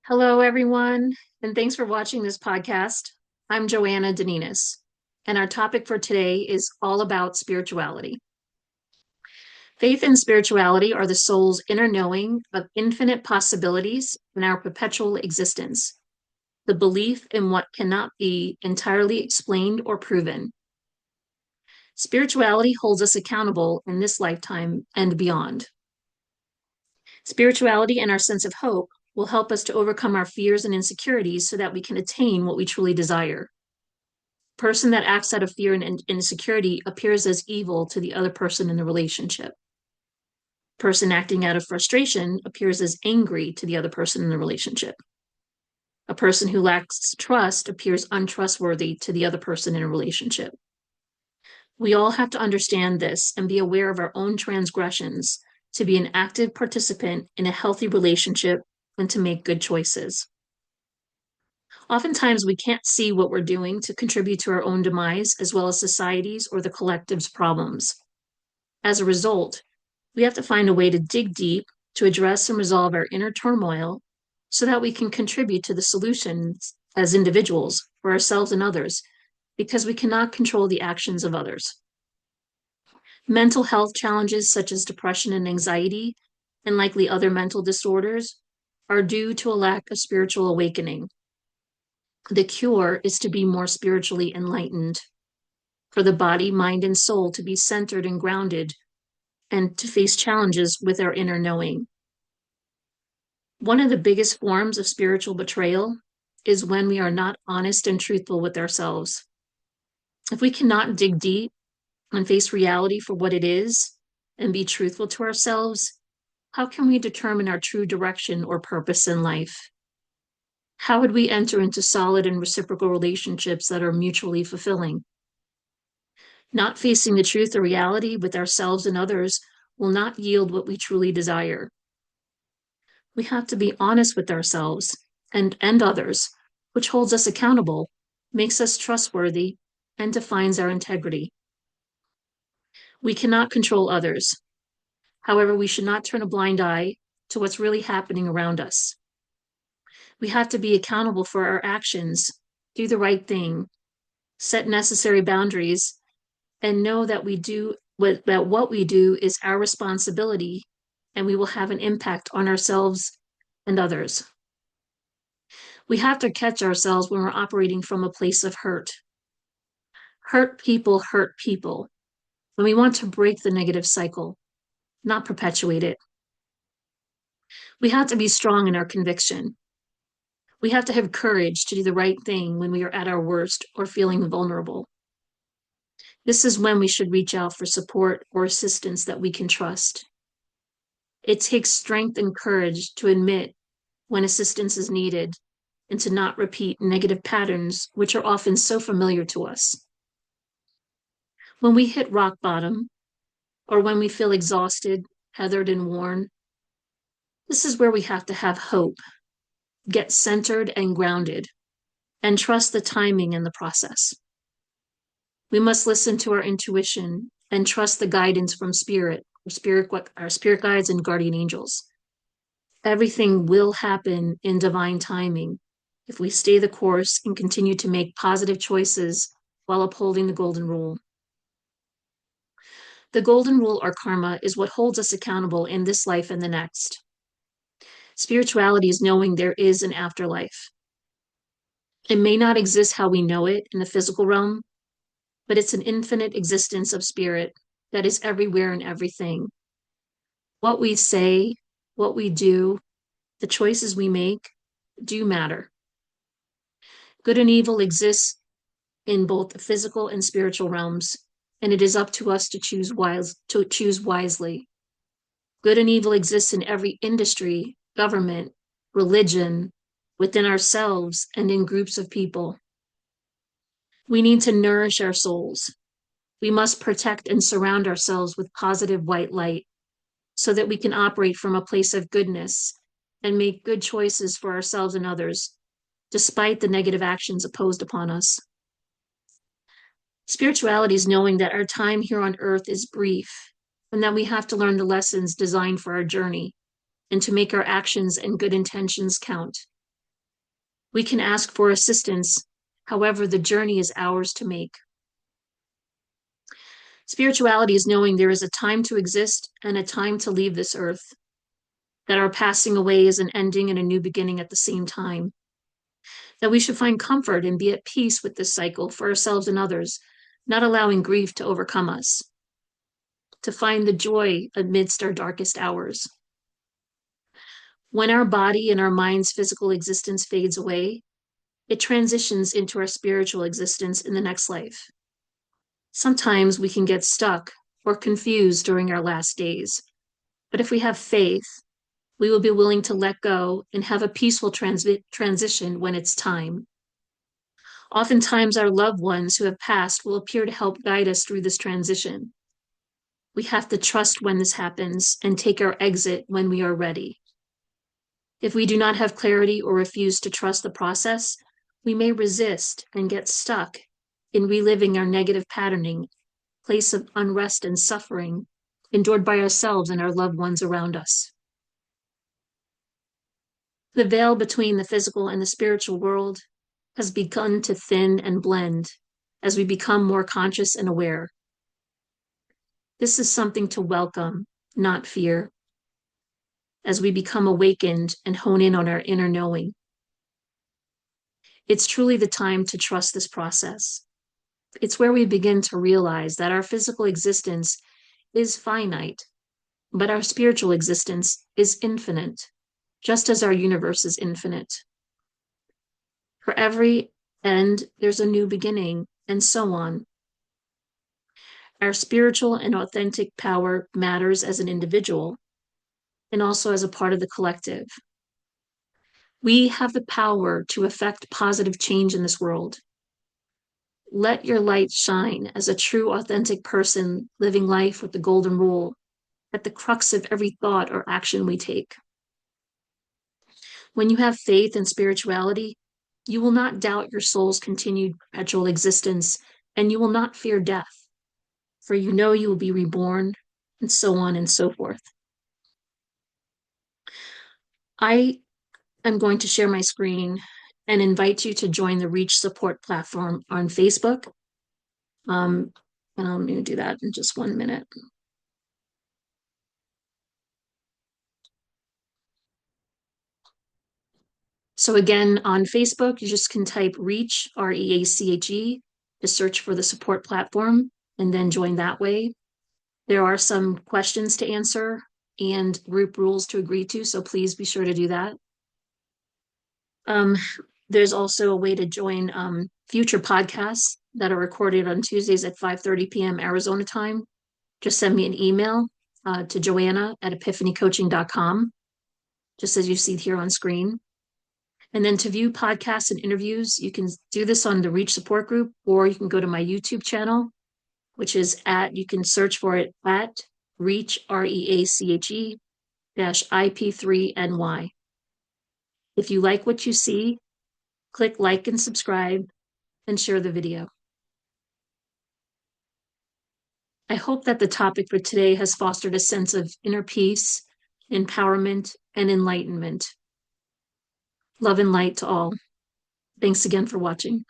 Hello, everyone, and thanks for watching this podcast. I'm Joanna Deninas, and our topic for today is all about spirituality. Faith and spirituality are the soul's inner knowing of infinite possibilities in our perpetual existence, the belief in what cannot be entirely explained or proven. Spirituality holds us accountable in this lifetime and beyond. Spirituality and our sense of hope will help us to overcome our fears and insecurities so that we can attain what we truly desire. A person that acts out of fear and insecurity appears as evil to the other person in the relationship. A person acting out of frustration appears as angry to the other person in the relationship. A person who lacks trust appears untrustworthy to the other person in a relationship. We all have to understand this and be aware of our own transgressions to be an active participant in a healthy relationship and to make good choices. Oftentimes, we can't see what we're doing to contribute to our own demise, as well as society's or the collective's problems. As a result, we have to find a way to dig deep to address and resolve our inner turmoil so that we can contribute to the solutions as individuals for ourselves and others, because we cannot control the actions of others. Mental health challenges such as depression and anxiety, and likely other mental disorders, are due to a lack of spiritual awakening. The cure is to be more spiritually enlightened, for the body, mind, and soul to be centered and grounded, and to face challenges with our inner knowing. One of the biggest forms of spiritual betrayal is when we are not honest and truthful with ourselves. If we cannot dig deep and face reality for what it is and be truthful to ourselves, how can we determine our true direction or purpose in life? How would we enter into solid and reciprocal relationships that are mutually fulfilling? Not facing the truth or reality with ourselves and others will not yield what we truly desire. We have to be honest with ourselves and others, which holds us accountable, makes us trustworthy, and defines our integrity. We cannot control others. However, we should not turn a blind eye to what's really happening around us. We have to be accountable for our actions, do the right thing, set necessary boundaries, and know that what we do is our responsibility, and we will have an impact on ourselves and others. We have to catch ourselves when we're operating from a place of hurt. Hurt people hurt people, and we want to break the negative cycle, not perpetuate it. We have to be strong in our conviction. We have to have courage to do the right thing when we are at our worst or feeling vulnerable. This is when we should reach out for support or assistance that we can trust. It takes strength and courage to admit when assistance is needed and to not repeat negative patterns, which are often so familiar to us. When we hit rock bottom, or when we feel exhausted, heathered, and worn, this is where we have to have hope, get centered and grounded, and trust the timing and the process. We must listen to our intuition and trust the guidance from our spirit guides and guardian angels. Everything will happen in divine timing if we stay the course and continue to make positive choices while upholding the golden rule. The golden rule or karma is what holds us accountable in this life and the next. Spirituality is knowing there is an afterlife. It may not exist how we know it in the physical realm, but it's an infinite existence of spirit that is everywhere and everything. What we say, what we do, the choices we make do matter. Good and evil exists in both the physical and spiritual realms, and it is up to us to choose wisely. Good and evil exists in every industry, government, religion, within ourselves, and in groups of people. We need to nourish our souls. We must protect and surround ourselves with positive white light so that we can operate from a place of goodness and make good choices for ourselves and others, despite the negative actions opposed upon us. Spirituality is knowing that our time here on earth is brief and that we have to learn the lessons designed for our journey and to make our actions and good intentions count. We can ask for assistance. However, the journey is ours to make. Spirituality is knowing there is a time to exist and a time to leave this earth, that our passing away is an ending and a new beginning at the same time, that we should find comfort and be at peace with this cycle for ourselves and others, not allowing grief to overcome us, to find the joy amidst our darkest hours. When our body and our mind's physical existence fades away, it transitions into our spiritual existence in the next life. Sometimes we can get stuck or confused during our last days, but if we have faith, we will be willing to let go and have a peaceful transition when it's time. Oftentimes, our loved ones who have passed will appear to help guide us through this transition. We have to trust when this happens and take our exit when we are ready. If we do not have clarity or refuse to trust the process, we may resist and get stuck in reliving our negative patterning, place of unrest and suffering endured by ourselves and our loved ones around us. The veil between the physical and the spiritual world has begun to thin and blend as we become more conscious and aware. This is something to welcome, not fear, as we become awakened and hone in on our inner knowing. It's truly the time to trust this process. It's where we begin to realize that our physical existence is finite, but our spiritual existence is infinite, just as our universe is infinite. For every end, there's a new beginning, and so on. Our spiritual and authentic power matters as an individual and also as a part of the collective. We have the power to affect positive change in this world. Let your light shine as a true, authentic person living life with the golden rule at the crux of every thought or action we take. When you have faith in spirituality, you will not doubt your soul's continued perpetual existence, and you will not fear death, for you know you will be reborn, and so on and so forth. I am going to share my screen and invite you to join the Reach support platform on Facebook. And I'm going to do that in just 1 minute. So again, on Facebook, you just can type Reach, REACHE, to search for the support platform and then join that way. There are some questions to answer and group rules to agree to, so please be sure to do that. There's also a way to join future podcasts that are recorded on Tuesdays at 5:30 p.m. Arizona time. Just send me an email to joanna@epiphanycoaching.com, just as you see here on screen. And then to view podcasts and interviews, you can do this on the Reach support group, or you can go to my YouTube channel, which is you can search for it at Reach, REACHE IP3NY. If you like what you see, click like and subscribe and share the video. I hope that the topic for today has fostered a sense of inner peace, empowerment, and enlightenment. Love and light to all. Thanks again for watching.